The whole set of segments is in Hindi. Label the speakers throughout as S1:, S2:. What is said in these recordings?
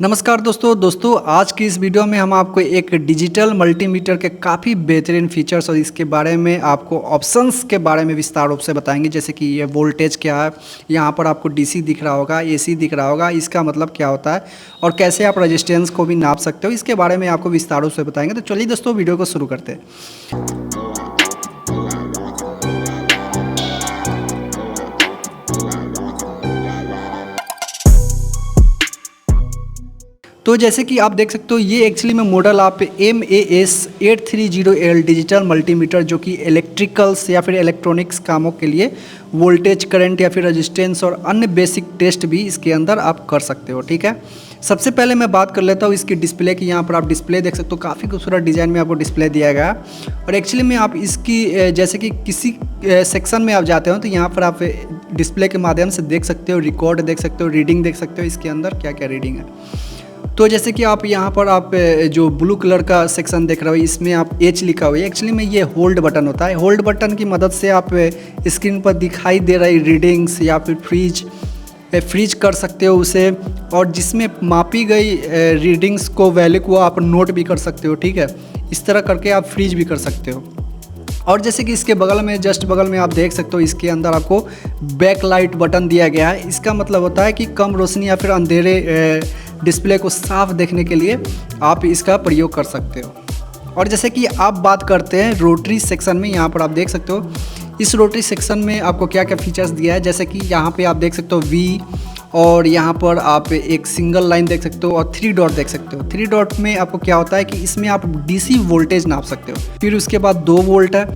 S1: नमस्कार दोस्तों आज की इस वीडियो में हम आपको एक डिजिटल मल्टीमीटर के काफ़ी बेहतरीन फीचर्स और इसके बारे में आपको ऑप्शंस के बारे में विस्तार रूप से बताएंगे। जैसे कि ये वोल्टेज क्या है, यहाँ पर आपको डीसी दिख रहा होगा, एसी दिख रहा होगा, इसका मतलब क्या होता है और कैसे आप रेजिस्टेंस को भी नाप सकते हो, इसके बारे में आपको विस्तार रूप से बताएंगे। तो चलिए दोस्तों वीडियो को शुरू करते हैं। तो जैसे कि आप देख सकते हो ये एक्चुअली में मॉडल आप MAS 830L डिजिटल मल्टीमीटर जो कि इलेक्ट्रिकल्स या फिर इलेक्ट्रॉनिक्स कामों के लिए वोल्टेज करंट या फिर रेजिस्टेंस और अन्य बेसिक टेस्ट भी इसके अंदर आप कर सकते हो। ठीक है, सबसे पहले मैं बात कर लेता हूँ इसकी डिस्प्ले की। यहाँ पर आप डिस्प्ले देख सकते हो, काफ़ी खूबसूरत डिज़ाइन में आपको डिस्प्ले दिया गया है। और एक्चुअली में आप इसकी जैसे कि किसी सेक्शन में आप जाते हो तो यहाँ पर आप डिस्प्ले के माध्यम से देख सकते हो, रिकॉर्ड देख सकते हो, रीडिंग देख सकते हो इसके अंदर क्या क्या रीडिंग है। तो जैसे कि आप यहाँ पर आप जो ब्लू कलर का सेक्शन देख रहे हो इसमें आप H लिखा हुआ है, एक्चुअली में ये होल्ड बटन होता है। होल्ड बटन की मदद से आप स्क्रीन पर दिखाई दे रही रीडिंग्स या फिर फ्रीज कर सकते हो उसे, और जिसमें मापी गई रीडिंग्स को वैल्यू को आप नोट भी कर सकते हो। ठीक है, इस तरह करके आप फ्रीज भी कर सकते हो। और जैसे कि इसके बगल में जस्ट बगल में आप देख सकते हो इसके अंदर आपको बैक लाइट बटन दिया गया है। इसका मतलब होता है कि कम रोशनी या फिर अंधेरे डिस्प्ले को साफ देखने के लिए आप इसका प्रयोग कर सकते हो। और जैसे कि आप बात करते हैं रोटरी सेक्शन में, यहाँ पर आप देख सकते हो इस रोटरी सेक्शन में आपको क्या क्या फीचर्स दिया है। जैसे कि यहाँ पे आप देख सकते हो V, और यहाँ पर आप एक सिंगल लाइन देख सकते हो और 3 डॉट देख सकते हो। 3 डॉट में आपको क्या होता है कि इसमें आप DC वोल्टेज नाप सकते हो। फिर उसके बाद 2 वोल्ट है,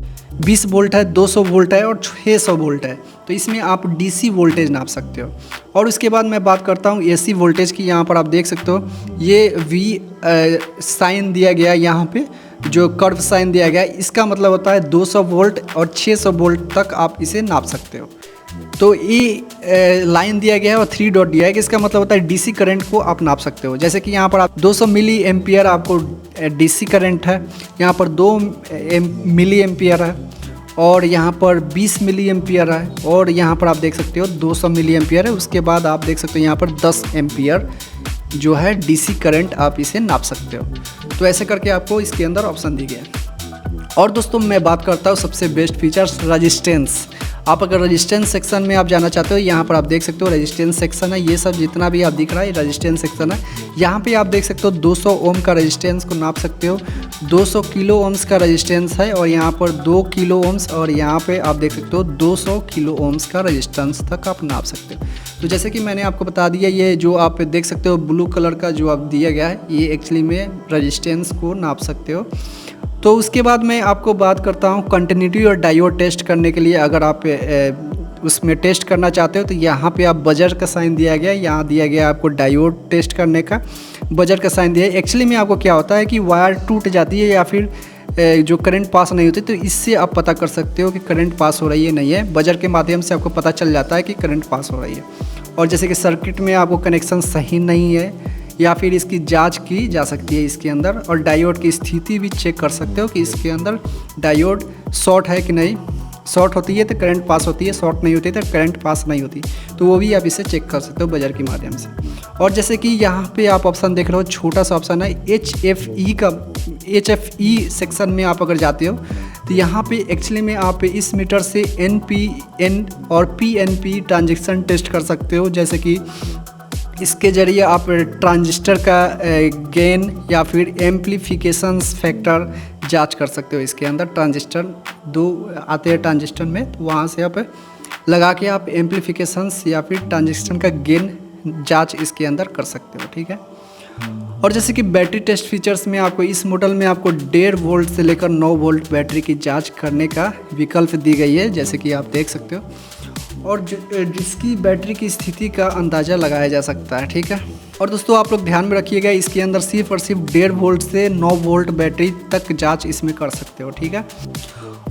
S1: 20 वोल्ट है, 200 वोल्ट है और 600 वोल्ट है, तो इसमें आप DC वोल्टेज नाप सकते हो। और उसके बाद मैं बात करता हूँ AC वोल्टेज की। यहाँ पर आप देख सकते हो ये V साइन दिया गया, यहाँ पे जो कर्व साइन दिया गया, इसका मतलब होता है 200 वोल्ट और 600 वोल्ट तक आप इसे नाप सकते हो। तो ये लाइन दिया गया है और 3 डॉट दिया है कि इसका मतलब होता है DC करंट को आप नाप सकते हो। जैसे कि यहाँ पर आप 200 मिली एम्पियर आपको DC करंट है, यहाँ पर 2 मिली एम्पियर है, और यहाँ पर 20 मिली एम्पियर है, और यहाँ पर आप देख सकते हो 200 मिली एम्पियर है। उसके बाद आप देख सकते हो यहाँ पर 10 एम्पियर जो है DC करंट आप इसे नाप सकते हो। तो ऐसे करके आपको इसके अंदर ऑप्शन दी गया है। और दोस्तों मैं बात करता हूँ सबसे बेस्ट फीचर्स रेजिस्टेंस। आप अगर रेजिस्टेंस सेक्शन में आप जाना चाहते हो, यहाँ पर आप देख सकते हो रेजिस्टेंस सेक्शन है। ये सब जितना भी आप दिख रहा है रेजिस्टेंस सेक्शन है। यहाँ पे आप देख सकते हो 200 ओम का रेजिस्टेंस को नाप सकते हो, 200 किलो ओम्स का रेजिस्टेंस है, और यहाँ पर 2 किलो ओम्स, और यहाँ पे आप देख सकते हो 200 किलो ओम्स का रेजिस्टेंस तक आप नाप सकते हो। तो जैसे कि मैंने आपको बता दिया, ये जो आप देख सकते हो ब्लू कलर का जो आप दिया गया है, ये एक्चुअली में रेजिस्टेंस को नाप सकते हो। तो उसके बाद मैं आपको बात करता हूँ कंटिन्यूटी और डायोड टेस्ट करने के लिए। अगर आप उसमें टेस्ट करना चाहते हो तो यहाँ पे आप बजर का साइन दिया गया है, यहाँ दिया गया आपको डायोड टेस्ट करने का बजर का साइन दिया है। एक्चुअली में आपको क्या होता है कि वायर टूट जाती है या फिर जो करंट पास नहीं होती, तो इससे आप पता कर सकते हो कि करंट पास हो रही है नहीं है। बजर के माध्यम से आपको पता चल जाता है कि करंट पास हो रही है। और जैसे कि सर्किट में आपको कनेक्शन सही नहीं है या फिर इसकी जांच की जा सकती है इसके अंदर, और डायोड की स्थिति भी चेक कर सकते हो कि इसके अंदर डायोड शॉर्ट है कि नहीं। शॉर्ट होती है तो करंट पास होती है, शॉर्ट नहीं होती तो करंट पास नहीं होती, तो वो भी आप इसे चेक कर सकते हो बजर के माध्यम से। और जैसे कि यहाँ पे आप ऑप्शन देख रहे हो, छोटा सा ऑप्शन है HFE सेक्शन में आप अगर जाते हो तो यहाँ पे एक्चुअली में आप इस मीटर से NPN और PNP ट्रांजेक्शन टेस्ट कर सकते हो। जैसे कि इसके ज़रिए आप ट्रांजिस्टर का गेन या फिर एम्प्लीफिकेशन फैक्टर जांच कर सकते हो। इसके अंदर ट्रांजिस्टर 2 आते हैं ट्रांजिस्टर में, तो वहाँ से आप लगा के आप एम्प्लीफिकेशंस या फिर ट्रांजिस्टर का गेन जांच इसके अंदर कर सकते हो। ठीक है, और जैसे कि बैटरी टेस्ट फीचर्स में आपको इस मॉडल में आपको 1.5 वोल्ट से लेकर 9 वोल्ट बैटरी की जाँच करने का विकल्प दी गई है, जैसे कि आप देख सकते हो, और जिसकी बैटरी की स्थिति का अंदाज़ा लगाया जा सकता है। ठीक है, और दोस्तों आप लोग ध्यान में रखिएगा इसके अंदर सिर्फ और सिर्फ 1.5 वोल्ट से 9 वोल्ट बैटरी तक जांच इसमें कर सकते हो। ठीक है,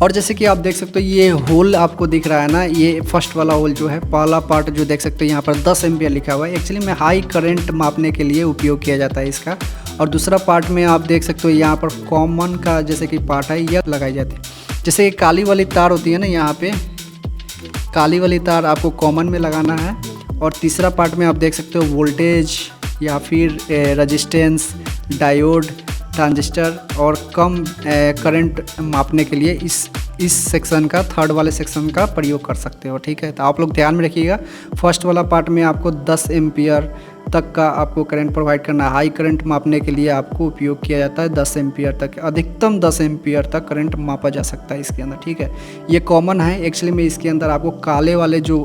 S1: और जैसे कि आप देख सकते हो ये होल आपको दिख रहा है ना, ये फर्स्ट वाला होल जो है, पहला पार्ट जो देख सकते हो यहाँ पर 10 एम्पियर लिखा हुआ है, एक्चुअली में हाई करंट मापने के लिए उपयोग किया जाता है इसका। और दूसरा पार्ट में आप देख सकते हो यहाँ पर कॉमन का जैसे कि पार्ट है, यह लगाई जाती है। जैसे काली वाली तार होती है ना, यहाँ पे काली वाली तार आपको कॉमन में लगाना है। और तीसरा पार्ट में आप देख सकते हो वोल्टेज या फिर रेजिस्टेंस, डायोड, ट्रांजिस्टर और कम करंट मापने के लिए इस सेक्शन का, थर्ड वाले सेक्शन का प्रयोग कर सकते हो। ठीक है, तो आप लोग ध्यान में रखिएगा। फर्स्ट वाला पार्ट में आपको 10 एम्पियर तक का आपको करंट प्रोवाइड करना है। हाई करंट मापने के लिए आपको उपयोग किया जाता है 10 एम्पियर तक, अधिकतम 10 एम्पियर तक करंट मापा जा सकता है इसके अंदर। ठीक है, ये कॉमन है एक्चुअली में। इसके अंदर आपको काले वाले जो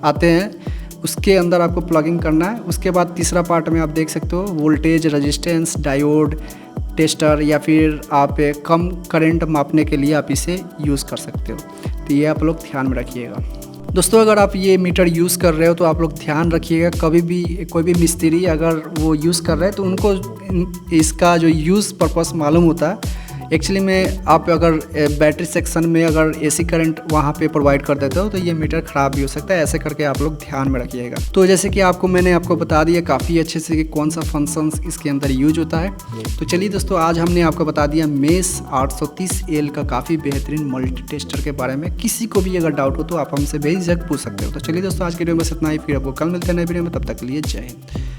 S1: आते हैं उसके अंदर आपको प्लगिंग करना है। उसके बाद तीसरा पार्ट में आप देख सकते हो वोल्टेज, रेजिस्टेंस, डायोड, टेस्टर या फिर आप कम करंट मापने के लिए आप इसे यूज़ कर सकते हो। तो ये आप लोग ध्यान में रखिएगा। दोस्तों, अगर आप ये मीटर यूज़ कर रहे हो तो आप लोग ध्यान रखिएगा, कभी भी कोई भी मिस्त्री अगर वो यूज़ कर रहे हैं तो उनको इसका जो यूज़ पर्पस मालूम होता है। एक्चुअली में आप अगर बैटरी सेक्शन में अगर एसी करंट वहाँ पे प्रोवाइड कर देते हो तो ये मीटर ख़राब भी हो सकता है। ऐसे करके आप लोग ध्यान में रखिएगा। तो जैसे कि मैंने आपको बता दिया काफ़ी अच्छे से कि कौन सा फंक्शंस इसके अंदर यूज होता है। तो चलिए दोस्तों, आज हमने आपको बता दिया मेश 830L का काफ़ी बेहतरीन मल्टी टेस्टर के बारे में। किसी को भी अगर डाउट हो तो आप हमसे बेझिझक पूछ सकते हो। तो चलिए दोस्तों, आज के वीडियो में बस इतना ही। फिर आपको कल मिलते हैं नए वीडियो में, तब तक के लिए जय हिंद।